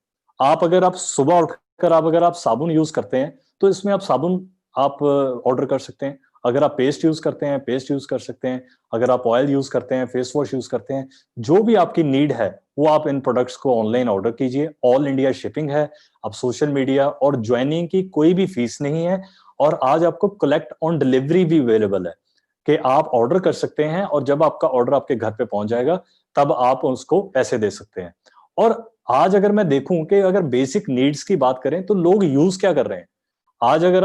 आप सुबह उठकर अगर आप साबुन यूज करते हैं तो इसमें आप साबुन आप ऑर्डर कर सकते हैं। अगर आप पेस्ट यूज करते हैं, पेस्ट यूज कर सकते हैं। अगर आप ऑयल यूज करते हैं, फेस वॉश यूज करते हैं, जो भी आपकी नीड है वो आप इन प्रोडक्ट्स को ऑनलाइन ऑर्डर कीजिए। ऑल इंडिया शिपिंग है। आप सोशल मीडिया और ज्वाइनिंग की कोई भी फीस नहीं है, और आज आपको कलेक्ट ऑन डिलीवरी भी अवेलेबल है कि आप ऑर्डर कर सकते हैं, और जब आपका ऑर्डर आपके घर पे पहुंच जाएगा तब आप उसको पैसे दे सकते हैं। और आज अगर मैं देखूं कि अगर बेसिक नीड्स की बात करें तो लोग यूज क्या कर रहे हैं। आज अगर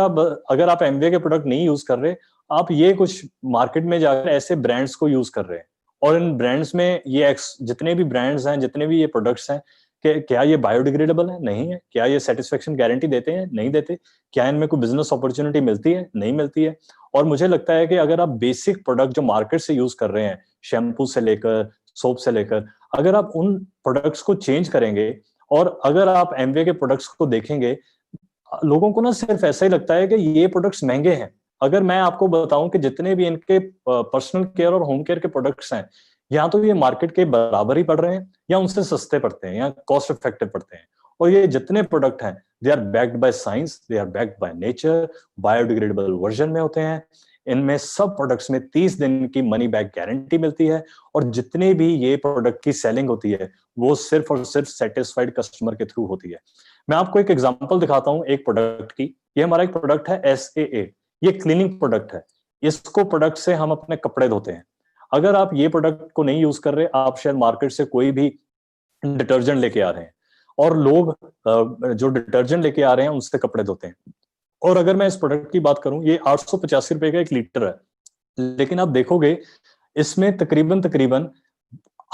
आप एमवे के प्रोडक्ट नहीं यूज कर रहे, आप ये कुछ मार्केट में जाकर ऐसे ब्रांड्स को यूज कर रहे हैं, और इन ब्रांड्स में ये जितने भी ब्रांड्स हैं, जितने भी ये प्रोडक्ट्स हैं, क्या ये बायोडिग्रेडेबल है? नहीं है। क्या ये सेटिस्फेक्शन गारंटी देते हैं? नहीं देते। क्या इनमें कोई बिजनेस अपॉर्चुनिटी मिलती है? नहीं मिलती है। और मुझे लगता है कि अगर आप बेसिक प्रोडक्ट जो मार्केट से यूज कर रहे हैं, शैम्पू से लेकर सोप से लेकर, अगर आप उन प्रोडक्ट्स को चेंज करेंगे, और अगर आप एमवे के प्रोडक्ट्स को देखेंगे, लोगों को ना सिर्फ ऐसा ही लगता है कि ये प्रोडक्ट्स महंगे हैं। अगर मैं आपको बताऊं कि जितने भी इनके पर्सनल केयर और होम केयर के प्रोडक्ट्स हैं, या तो ये मार्केट के बराबर ही पड़ रहे हैं, या उनसे सस्ते पड़ते हैं, या कॉस्ट इफेक्टिव पड़ते हैं। और ये जितने प्रोडक्ट हैं, they are backed by science, they are backed by nature, biodegradable version में होते हैं। इनमें सब प्रोडक्ट्स में 30 दिन की मनी बैक गारंटी मिलती है, और जितने भी ये प्रोडक्ट की सेलिंग होती है वो सिर्फ और सिर्फ सेटिस्फाइड कस्टमर के थ्रू होती है। मैं आपको एक एग्जांपल दिखाता हूं एक प्रोडक्ट की। ये हमारा एक प्रोडक्ट है SAA, ये क्लीनिंग प्रोडक्ट है। इसको प्रोडक्ट से हम अपने कपड़े धोते हैं। अगर आप ये प्रोडक्ट को नहीं यूज कर रहे, आप शायद मार्केट से कोई भी डिटर्जेंट लेके आ रहे हैं, और लोग जो डिटर्जेंट लेके आ रहे हैं उनसे कपड़े धोते हैं। और अगर मैं इस प्रोडक्ट की बात करूं, ये 885 रुपए का 1 लीटर है, लेकिन आप देखोगे इसमें तकरीबन तकरीबन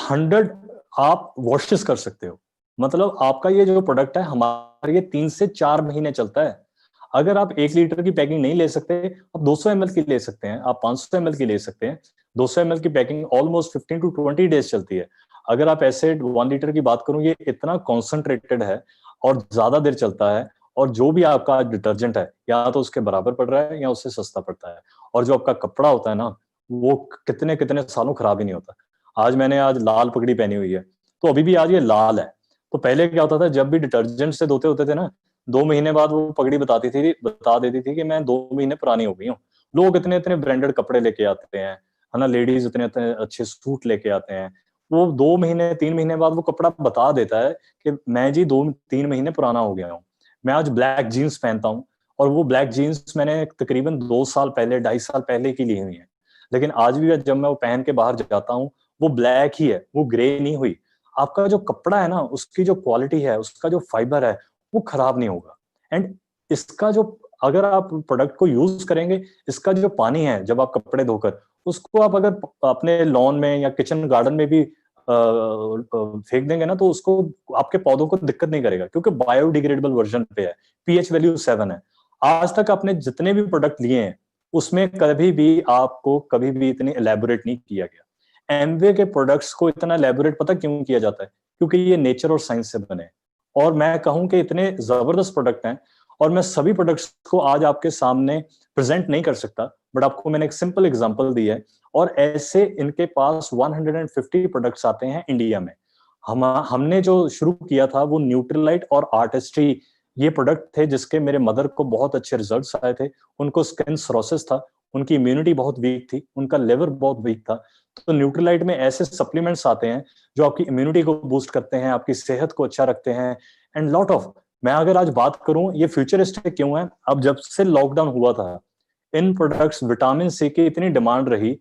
100 आप वॉशेस कर सकते हो। मतलब आपका ये जो प्रोडक्ट है, हमारे ये 3 से 4 महीने चलता है। अगर आप 1 लीटर की पैकिंग नहीं ले सकते, आप 200 ml की ले सकते हैं, आप 500 ml की ले सकते हैं। 200 ml की पैकिंग ऑलमोस्ट 15 to 20 डेज चलती है। अगर आप ऐसे 1 लीटर की बात करूं, ये इतना कॉन्सेंट्रेटेड है और ज्यादा देर चलता है, और जो भी आपका डिटर्जेंट है या तो उसके बराबर पड़ रहा है या उससे सस्ता पड़ता है। और जो आपका कपड़ा होता है ना, वो कितने कितने सालों खराब ही नहीं होता। मैंने आज लाल पगड़ी पहनी हुई है, तो अभी भी आज ये लाल है। तो पहले क्या होता था, जब भी डिटर्जेंट से धोते होते थे ना, 2 महीने बाद वो पगड़ी बता देती थी कि मैं 2 महीने पुरानी हो गई हूँ। लोग इतने इतने ब्रांडेड कपड़े लेके आते हैं, है ना, लेडीज इतने इतने अच्छे सूट लेके आते हैं, वो 2 महीने 3 महीने बाद वो कपड़ा बता देता है कि मैं जी 2-3 महीने पुराना हो गया हूँ। मैं आज ब्लैक जीन्स पहनता हूँ, और वो ब्लैक जीन्स मैंने तकरीबन 2 साल पहले 2.5 साल पहले की ली हुई है, लेकिन आज भी जब मैं वो पहन के बाहर जाता हूँ, वो ब्लैक ही है, वो ग्रे नहीं हुई। आपका जो कपड़ा है ना, उसकी जो क्वालिटी है, उसका जो फाइबर है, वो खराब नहीं होगा। एंड इसका जो, अगर आप प्रोडक्ट को यूज करेंगे, इसका जो पानी है जब आप कपड़े धोकर, उसको आप अगर अपने लॉन में या किचन गार्डन में भी फेंक देंगे ना, तो उसको आपके पौधों को दिक्कत नहीं करेगा, क्योंकि बायोडिग्रेडेबल वर्जन पे है, पीएच वैल्यू 7 है। आज तक आपने जितने भी प्रोडक्ट लिए हैं, उसमें कभी भी आपको कभी भी इतनी एलेबोरेट नहीं किया गया। एमवे के प्रोडक्ट्स को इतना एलेबोरेट पता क्यों किया जाता है? क्योंकि ये नेचर और साइंस से बने, और मैं कहूं कि इतने जबरदस्त प्रोडक्ट हैं, और मैं सभी प्रोडक्ट्स को आज आपके सामने प्रेजेंट नहीं कर सकता, बट आपको मैंने एक सिंपल एग्जांपल दी है। और ऐसे इनके पास 150 प्रोडक्ट्स आते हैं इंडिया में। हमने जो शुरू किया था वो न्यूट्रीलाइट और आर्टिस्ट्री, ये प्रोडक्ट थे जिसके मेरे मदर को बहुत अच्छे रिजल्ट्स आए थे। उनको स्किन सोरोसिस था, उनकी इम्यूनिटी बहुत वीक थी, उनका लिवर बहुत वीक था। तो न्यूट्रीलाइट में ऐसे सप्लीमेंट्स आते हैं जो आपकी इम्यूनिटी को बूस्ट करते हैं, आपकी सेहत को अच्छा रखते हैं, एंड लॉट ऑफ। मैं अगर आज बात करूं ये फ्यूचरिस्टिक क्यों है, अब जब से लॉकडाउन हुआ था, इन प्रोडक्ट्स विटामिन सी की इतनी डिमांड रही,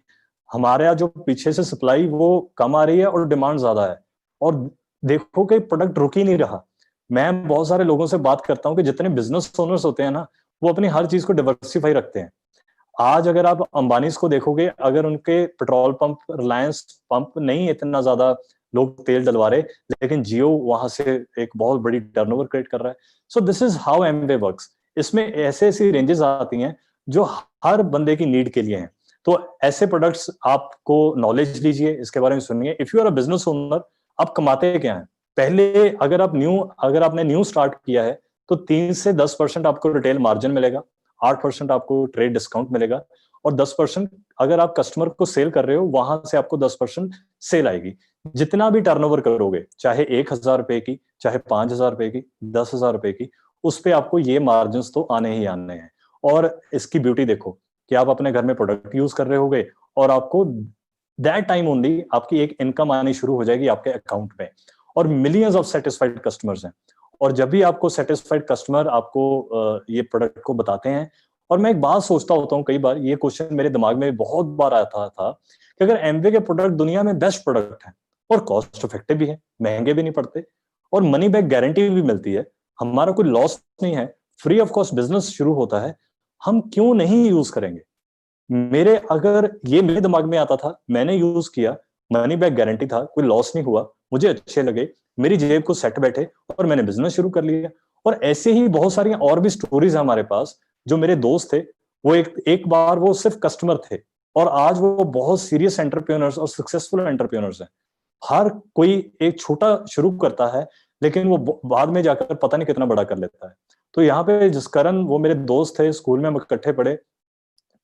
हमारे यहाँ जो पीछे से सप्लाई वो कम आ रही है और डिमांड ज्यादा है, और देखो कि प्रोडक्ट रुक ही नहीं रहा। मैं बहुत सारे लोगों से बात करता हूँ कि जितने बिजनेस ओनर्स होते हैं ना, वो अपनी हर चीज को डिवर्सिफाई रखते हैं। आज अगर आप अंबानीज को देखोगे, अगर उनके पेट्रोल पंप, रिलायंस पंप नहीं इतना ज्यादा लोग तेल डलवा रहे, लेकिन जियो वहां से एक बहुत बड़ी टर्नओवर क्रिएट कर रहा है। So this is how Amway works. इसमें ऐसे ऐसी रेंजेस आती हैं जो हर बंदे की नीड के लिए हैं। तो ऐसे प्रोडक्ट्स आपको नॉलेज लीजिए, इसके बारे में सुनिए। If you are a business owner, आप कमाते क्या हैं? पहले अगर आपने न्यू स्टार्ट किया है, तो 3 से 10% आपको रिटेल मार्जिन मिलेगा, 8% आपको ट्रेड डिस्काउंट मिलेगा, और 10% अगर आप कस्टमर को सेल कर रहे हो, वहां से आपको 10% सेल आएगी। जितना भी टर्नओवर करोगे, चाहे 1,000 रुपए की, चाहे 5,000 रुपए की, 10,000 रुपए की, उस पे आपको ये मार्जिन तो आने ही आने हैं। और इसकी ब्यूटी देखो कि आप अपने घर में प्रोडक्ट यूज कर रहे होगे, और आपको दैट टाइम ओनली आपकी एक इनकम आनी शुरू हो जाएगी आपके अकाउंट में, और मिलियंस ऑफ सेटिस्फाइड कस्टमर्स हैं। और जब भी आपको सेटिस्फाइड कस्टमर आपको ये प्रोडक्ट को बताते हैं, और मैं एक बात सोचता होता हूँ, कई बार ये क्वेश्चन मेरे दिमाग में बहुत बार आता था कि अगर एमवे के प्रोडक्ट दुनिया में बेस्ट प्रोडक्ट हैं, और कॉस्ट इफेक्टिव भी है, महंगे भी नहीं पड़ते, और मनी बैक गारंटी भी मिलती है, हमारा कोई लॉस नहीं है, फ्री ऑफ कॉस्ट बिजनेस शुरू होता है, हम क्यों नहीं यूज करेंगे? मेरे दिमाग में आता था, मैंने यूज किया, मनी बैक गारंटी था, कोई लॉस नहीं हुआ, मुझे अच्छे लगे, मेरी जेब को सेट बैठे, और मैंने बिजनेस शुरू कर लिया। और ऐसे ही बहुत सारी और भी स्टोरीज है हमारे पास। जो मेरे दोस्त थे, वो एक बार वो सिर्फ कस्टमर थे, और आज वो बहुत सीरियस एंटरप्रेन्योर्स और सक्सेसफुल एंटरप्रेन्योर्स हैं। हर कोई एक छोटा शुरू करता है, लेकिन वो बाद में जाकर पता नहीं कितना बड़ा कर लेता है। तो यहाँ पे जिस कारण, वो मेरे दोस्त थे, स्कूल में हम इकट्ठे पढ़े,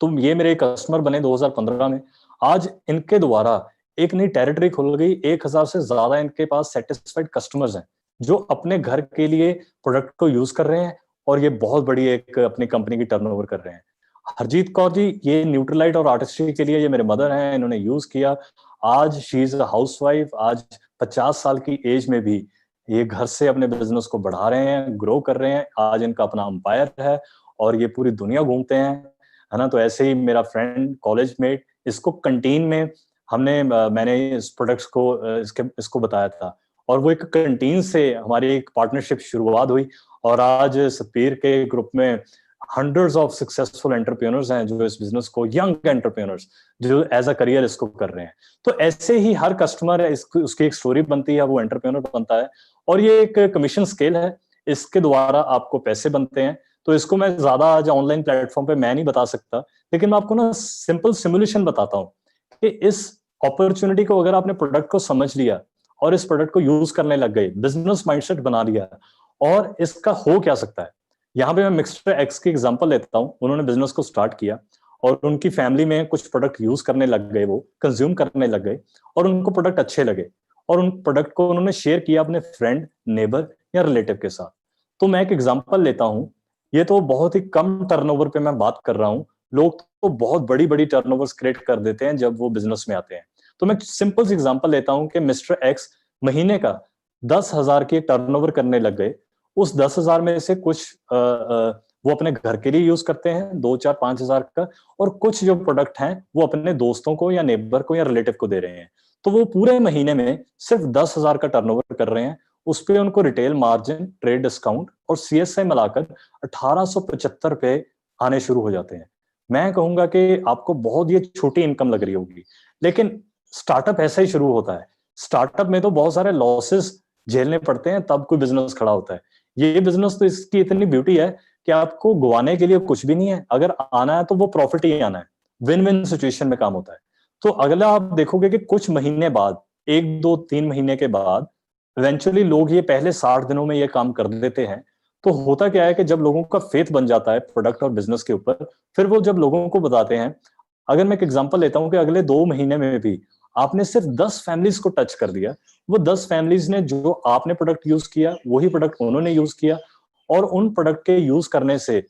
तो ये मेरे कस्टमर बने 2015 में। आज इनके द्वारा एक नई टेरिटरी खुल गई, 1,000 से ज्यादा इनके पास सेटिस्फाइड कस्टमर्स हैं, जो अपने घर के लिए प्रोडक्ट को यूज कर रहे हैं, और ये बहुत बड़ी एक अपनी कंपनी की टर्नओवर कर रहे हैं। हरजीत कौर जी, ये न्यूट्रीलाइट और आर्टिस्ट्री के लिए ये मेरे मदर हैं, इन्होंने यूज किया। आज शी इज अ हाउसवाइफ, आज 50 साल की एज में भी ये घर से अपने बिजनेस को बढ़ा रहे हैं, ग्रो कर रहे हैं। आज इनका अपना अंपायर है, और ये पूरी दुनिया घूमते हैं, है ना। तो ऐसे ही मेरा फ्रेंड, कॉलेज मेट, इसको कंटीन में मैंने इस प्रोडक्ट्स को इसको बताया था, और वो एक कंटीन से हमारी एक पार्टनरशिप शुरुआत हुई। और आज सपीर के ग्रुप में हंड्रेड्स ऑफ सक्सेसफुल एंटरप्रेन्योर्स हैं, जो इस बिजनेस को, यंग एंटरप्रेन्योर्स जो एज अ करियर इसको कर रहे हैं। तो ऐसे ही हर कस्टमर है, उसकी एक स्टोरी बनती है, वो एंटरप्रेन्योर बनता है, और ये एक कमीशन स्केल है, इसके द्वारा आपको पैसे बनते हैं। तो इसको मैं ज्यादा आज ऑनलाइन प्लेटफॉर्म पे मैं नहीं बता सकता, लेकिन मैं आपको ना सिंपल सिमुलेशन बताता हूँ कि इस अपॉर्चुनिटी को, अगर आपने प्रोडक्ट को समझ लिया और इस प्रोडक्ट को यूज करने लग गए, बिजनेस माइंडसेट बना लिया, और इसका हो क्या सकता है। यहाँ पे मैं मिस्टर एक्स की एग्जांपल लेता हूँ। उन्होंने बिजनेस को स्टार्ट किया और उनकी फैमिली में कुछ प्रोडक्ट यूज करने लग गए, वो कंज्यूम करने लग गए और उनको प्रोडक्ट अच्छे लगे और उन प्रोडक्ट को उन्होंने शेयर किया अपने फ्रेंड, नेबर या रिलेटिव के साथ। तो मैं एक एग्जांपल लेता हूँ, ये तो बहुत ही कम टर्नओवर पे मैं बात कर रहा हूँ, लोग तो बहुत बड़ी बड़ी टर्नओवर्स क्रिएट कर देते हैं जब वो बिजनेस में आते हैं। तो मैं सिंपल सी एग्जांपल लेता हूँ कि मिस्टर एक्स महीने का 10,000 के टर्नओवर करने लग गए। उस 10,000 में से कुछ वो अपने घर के लिए यूज करते हैं, 2, 4, 5 हजार का, और कुछ जो प्रोडक्ट हैं वो अपने दोस्तों को या नेबर को या रिलेटिव को दे रहे हैं। तो वो पूरे महीने में सिर्फ 10,000 का टर्नओवर कर रहे हैं। उस पर उनको रिटेल मार्जिन, ट्रेड डिस्काउंट और सीएसआई मिलाकर 1875 पे आने शुरू हो जाते हैं। मैं कहूंगा कि आपको बहुत ये छोटी इनकम लग रही होगी, लेकिन स्टार्टअप ऐसा ही शुरू होता है। स्टार्टअप में तो बहुत सारे लॉसेस झेलने पड़ते हैं, तब कोई बिजनेस खड़ा होता है। ये बिजनेस तो इसकी इतनी ब्यूटी है कि आपको गवाने के लिए कुछ भी नहीं है, अगर आना है तो वो प्रॉफिट ही आना है। विन विन सिचुएशन में काम होता है। तो अगला आप देखोगे कि कुछ महीने बाद, 1, 2, 3 महीने के बाद इवेंचुअली लोग ये पहले 60 दिनों में ये काम कर देते हैं। तो होता क्या है कि जब लोगों का फेथ बन जाता है प्रोडक्ट और बिजनेस के ऊपर, फिर वो जब लोगों को बताते हैं, अगर मैं एक एग्जांपल लेता हूं कि अगले 2 महीने में भी आपने सिर्फ 10 फैमिलीज को टच कर दिया, वो 10 फैमिलीज ने जो आपने प्रोडक्ट यूज किया वही प्रोडक्ट उन्होंने यूज किया, और उन प्रोडक्ट के यूज करने से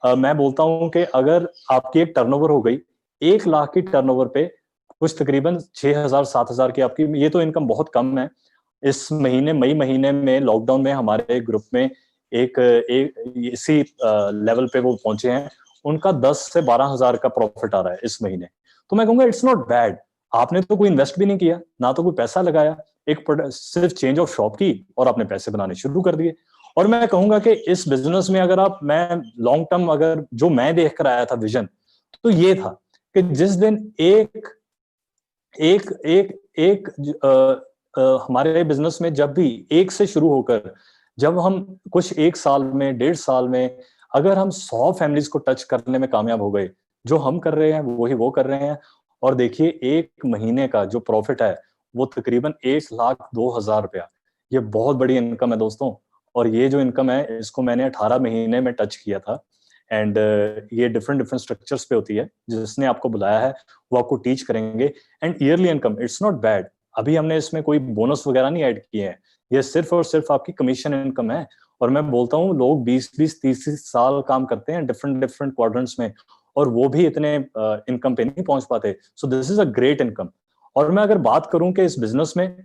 मैं बोलता हूं कि अगर आपकी एक टर्नओवर हो गई 1 लाख की टर्नओवर पे, कुछ तकरीबन 6,000 7,000 की आपकी, ये तो इनकम बहुत कम है। इस महीने मई महीने में लॉकडाउन में हमारे ग्रुप में एक इसी लेवल पे वो पहुंचे हैं, उनका 10 से 12 हजार का प्रॉफिट आ रहा है इस महीने। तो मैं कहूंगा इट्स नॉट बैड। आपने तो कोई इन्वेस्ट भी नहीं किया, ना तो कोई पैसा लगाया, एक सिर्फ चेंज ऑफ शॉप की और आपने पैसे बनाने शुरू कर दिए। और मैं कहूंगा कि इस बिजनेस में अगर आप, मैं लॉन्ग टर्म अगर जो मैं देख कर आया था विजन, तो ये था कि जिस दिन एक एक एक एक हमारे बिजनेस में जब भी एक से शुरू होकर, जब हम कुछ 1 साल में, 1.5 साल में अगर हम 100 फैमिलीज को टच करने में कामयाब हो गए, जो हम कर रहे हैं वही वो कर रहे हैं, और देखिए एक महीने का जो प्रॉफिट है वो तकरीबन 1,02,000 रुपया, ये बहुत बड़ी इनकम है दोस्तों। और ये जो इनकम है इसको मैंने 18 महीने में टच किया था। एंड ये डिफरेंट डिफरेंट स्ट्रक्चर्स पे होती है, जिसने आपको बुलाया है वो आपको टीच करेंगे। And yearly income it's not bad. अभी हमने इसमें कोई बोनस वगैरह नहीं ऐड किए हैं, ये सिर्फ और सिर्फ आपकी कमीशन इनकम है। और मैं बोलता हूँ लोग 20-20, 30 साल काम करते हैं डिफरेंट डिफरेंट क्वाड्रेंट्स में, और वो भी इतने इनकम पे नहीं पहुंच पाते। So this is a great income. और मैं अगर बात करूं कि इस बिजनेस में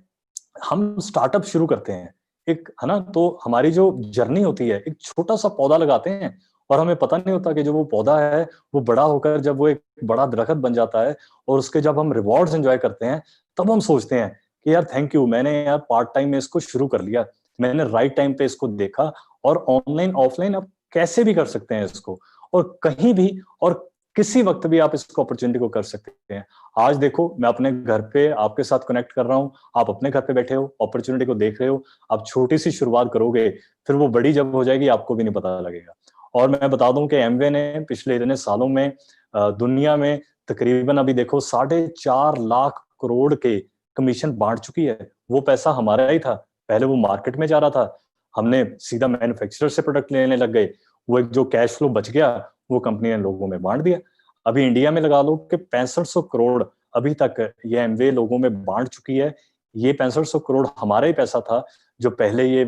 हम स्टार्टअप शुरू करते हैं, एक है ना, तो हमारी जो जर्नी होती है, एक छोटा सा पौधा लगाते हैं और हमें पता नहीं होता कि जो वो पौधा है वो बड़ा होकर जब वो एक बड़ा दरख्त बन जाता है, और उसके जब हम रिवॉर्ड्स एंजॉय करते हैं, तब हम सोचते हैं कि यार थैंक यू, मैंने यार पार्ट टाइम में इसको शुरू कर लिया, मैंने राइट टाइम पे इसको देखा, और ऑनलाइन ऑफलाइन आप कैसे भी कर सकते हैं इसको, और कहीं भी और किसी वक्त भी आप इसको अपॉर्चुनिटी को कर सकते हैं। आज देखो मैं अपने घर पे आपके साथ कनेक्ट कर रहा हूँ, आप अपने घर पे बैठे हो, अपॉर्चुनिटी को देख रहे हो। आप छोटी सी शुरुआत करोगे, फिर वो बड़ी जब हो जाएगी आपको भी नहीं पता लगेगा। और मैं बता दूं कि एमवे ने पिछले इतने सालों में दुनिया में तकरीबन अभी देखो 4.5 लाख करोड़ के कमीशन बांट चुकी है। वो पैसा हमारा ही था, पहले वो मार्केट में जा रहा था, हमने सीधा मैन्युफैक्चरर से प्रोडक्ट लेने लग गए, वो एक जो कैश फ्लो बच गया वो कंपनी ने लोगों में बांट दिया। अभी इंडिया में लगा लो कि 6500 करोड़ अभी तक ये एमवे लोगों में बांट चुकी है। ये 6500 करोड़ हमारा ही पैसा था जो पहले ये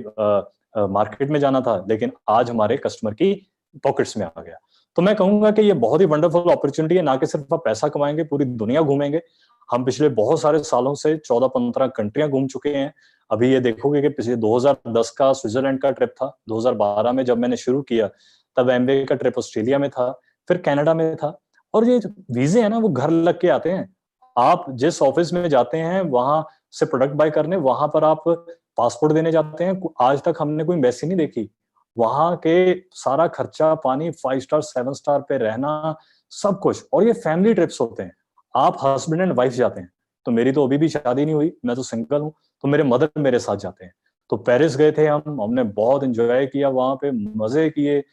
मार्केट में जाना था, लेकिन आज हमारे कस्टमर की पॉकेट्स में आ गया। तो मैं कहूंगा कि ये बहुत ही वंडरफुल अपॉर्चुनिटी है, ना कि सिर्फ आप पैसा कमाएंगे, पूरी दुनिया घूमेंगे। हम पिछले बहुत सारे सालों से 14-15 कंट्रियां घूम चुके हैं। अभी ये देखोगे कि पिछले 2010 का स्विट्जरलैंड का ट्रिप था, 2012 में जब मैंने शुरू किया तब एमवे का ट्रिप ऑस्ट्रेलिया में था, फिर कनाडा में था। और ये वीजे है ना वो घर लग के आते हैं। आप जिस ऑफिस में जाते हैं वहां से प्रोडक्ट बाय करने, वहां पर आप पासपोर्ट देने जाते हैं, आज तक हमने कोई एम्बेसी नहीं देखी। वहां के सारा खर्चा पानी, 5 स्टार 7 स्टार पे रहना, सब कुछ। और ये फैमिली ट्रिप्स होते हैं, आप हस्बैंड एंड वाइफ जाते हैं। तो मेरी तो अभी भी शादी नहीं हुई, मैं तो सिंगल हूँ, तो मेरे मदर मेरे साथ जाते हैं। तो पेरिस गए थे हमने बहुत एंजॉय किया, वहां पे मजे किए,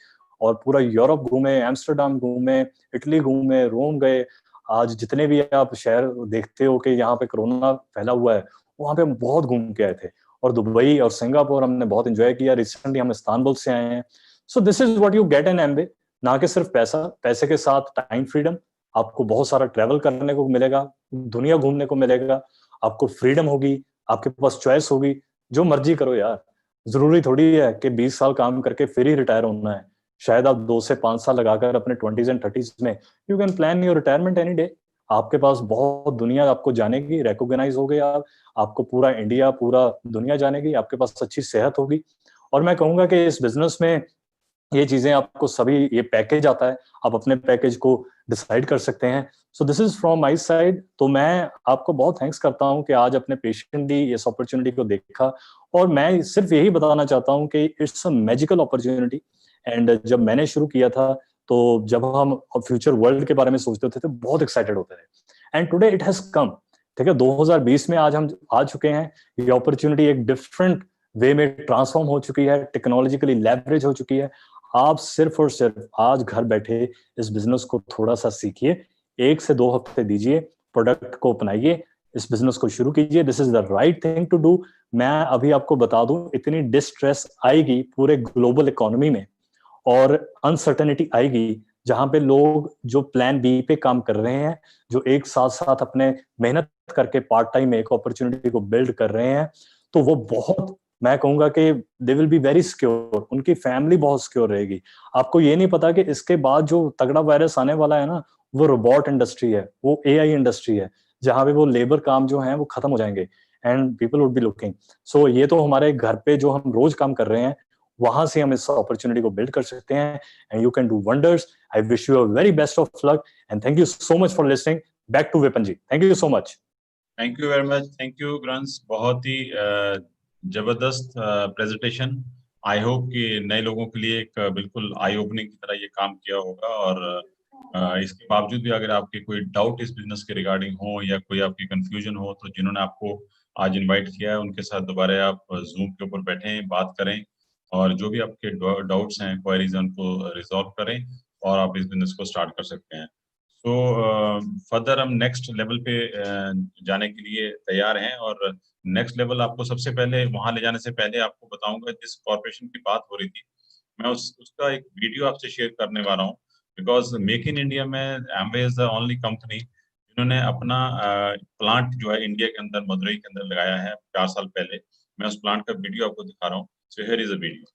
और पूरा यूरोप घूमे, एम्स्टर्डम घूमे, इटली घूमे, रोम गए। आज जितने भी आप शहर देखते हो कि यहाँ पे कोरोना फैला हुआ है, वहां पे हम बहुत घूम के आए थे। और दुबई और सिंगापुर हमने बहुत एंजॉय किया। रिसेंटली हम इस्तांबुल से आए हैं। So this is what you get in MBA, ना कि सिर्फ पैसा, पैसे के साथ टाइम फ्रीडम, आपको बहुत सारा ट्रेवल करने को मिलेगा, दुनिया घूमने को मिलेगा, आपको फ्रीडम होगी, आपके पास चॉइस होगी, जो मर्जी करो यार। जरूरी थोड़ी है कि 20 साल काम करके फिर ही रिटायर होना है। शायद आप 2 से 5 साल लगाकर अपने 20s एंड 30s में you can plan your retirement any day. आपके पास बहुत दुनिया आपको जानेगी, रिकॉग्नाइज हो गए आप, आपको पूरा इंडिया, पूरा दुनिया जानेगी, आपके पास अच्छी सेहत होगी। और मैं कहूंगा कि इस बिजनेस में ये चीजें आपको सभी, ये पैकेज आता है, आप अपने पैकेज को डिसाइड कर सकते हैं। So this is from my side. तो मैं आपको बहुत थैंक्स करता हूं कि आज अपने पेशेंटली इस अपॉर्चुनिटी को देखा, और मैं सिर्फ यही बताना चाहता हूं कि it's a magical opportunity. And जब मैंने शुरू किया था, तो जब हम फ्यूचर वर्ल्ड के बारे में सोचते थे तो बहुत एक्साइटेड होते थे, and today it has come. ठीक है, 2020 में आज हम आ चुके हैं, ये अपॉर्चुनिटी एक डिफरेंट वे में ट्रांसफॉर्म हो चुकी है, टेक्नोलॉजिकली लेवरेज हो चुकी है। आप सिर्फ और सिर्फ आज घर बैठे इस बिजनेस को थोड़ा सा सीखिए, 1 से 2 हफ्ते दीजिए, प्रोडक्ट को अपनाइए, इस बिजनेस को शुरू कीजिए। This is the right thing to do. मैं अभी आपको बता दूं, इतनी डिस्ट्रेस आएगी पूरे ग्लोबल इकोनॉमी में, और अनसर्टेनिटी आएगी, जहां पे लोग जो प्लान बी पे काम कर रहे हैं, जो एक साथ साथ अपने मेहनत करके पार्ट टाइम एक अपॉर्चुनिटी को बिल्ड कर रहे हैं, तो वो बहुत, मैं कहूंगा कि they will be very secure, उनकी फैमिली बहुत सिक्योर रहेगी। आपको ये नहीं पता कि इसके बाद जो तगड़ा वायरस आने वाला है ना, वो रोबोट इंडस्ट्री है, वो एआई इंडस्ट्री है, जहां पे वो लेबर काम जो है वो खत्म हो जाएंगे, and people would be looking. So ये तो हमारे घर पे जो हम रोज काम कर रहे हैं, वहां से हम इस अपॉर्चुनिटी को बिल्ड कर सकते हैं, and you can do wonders. I wish you a very best of luck, and thank you so much for listening. Back to Vipin ji, thank you so much. Thank you very much, thank you ग्रंस, बहुत ही जबरदस्त presentation. I hope कि नए लोगों के लिए एक बिल्कुल आई ओपनिंग की तरह ये काम किया होगा। और इसके बावजूद भी अगर आपके कोई डाउट इस बिजनेस के रिगार्डिंग हो, या कोई आपकी कंफ्यूजन हो, तो जिन्होंने आपको आज इनवाइट किया है उनके साथ दोबारा आप जूम के ऊपर बैठें, बात करें, और जो भी आपके डाउट्स हैं, क्वेरीज हैं, उनको रिजॉल्व करें, और आप इस बिजनेस को स्टार्ट कर सकते हैं। तो फर्दर हम नेक्स्ट लेवल पे जाने के लिए तैयार हैं। और नेक्स्ट लेवल आपको सबसे पहले वहां ले जाने से पहले आपको बताऊंगा, जिस कॉर्पोरेशन की बात हो रही थी, मैं उसका एक वीडियो आपसे शेयर करने वाला हूँ। बिकॉज मेक इन इंडिया में Amway is the only company जिन्होंने अपना प्लांट जो है इंडिया के अंदर, मदुरई के अंदर लगाया है 4 साल पहले। मैं उस प्लांट का वीडियो आपको दिखा रहा हूँ। So here is a video.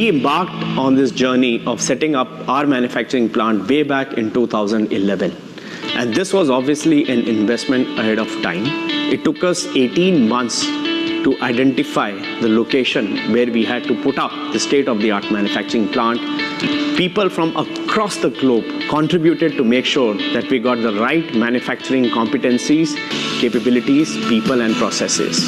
Embarked on this journey of setting up our manufacturing plant way back in 2011. And this was obviously an investment ahead of time. It took us 18 months to identify the location where we had to put up the state-of-the-art manufacturing plant. People from across the globe contributed to make sure that we got the right manufacturing competencies, capabilities, people and processes.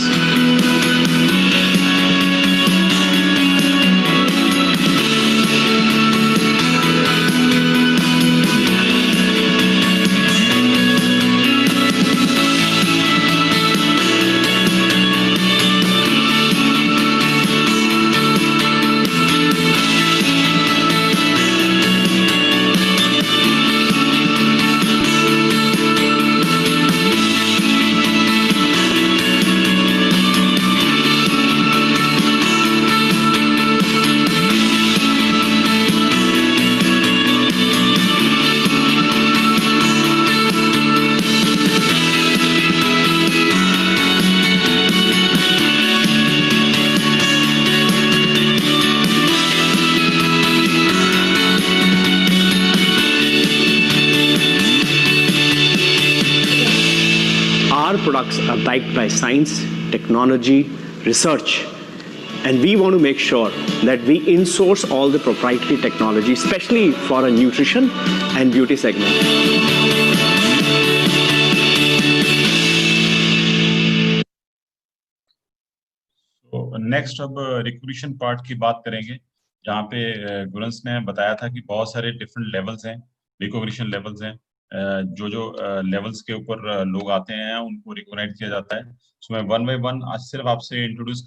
products are backed by science, technology, research, and we want to make sure that we insource all the proprietary technology, especially for a nutrition and beauty segment. तो next अब रिक्रूशन part की बात करेंगे, जहाँ पे गुरंस ने बताया था कि बहुत सारे डिफरेंट लेवल्स हैं, रिकॉग्निशन लेवल्स हैं, जो जो लेवल्स के ऊपर लोग आते हैं उनको रिकॉग्नाइज किया जाता है। सो मैं वन बाय वन आज सिर्फ आपसे इंट्रोड्यूस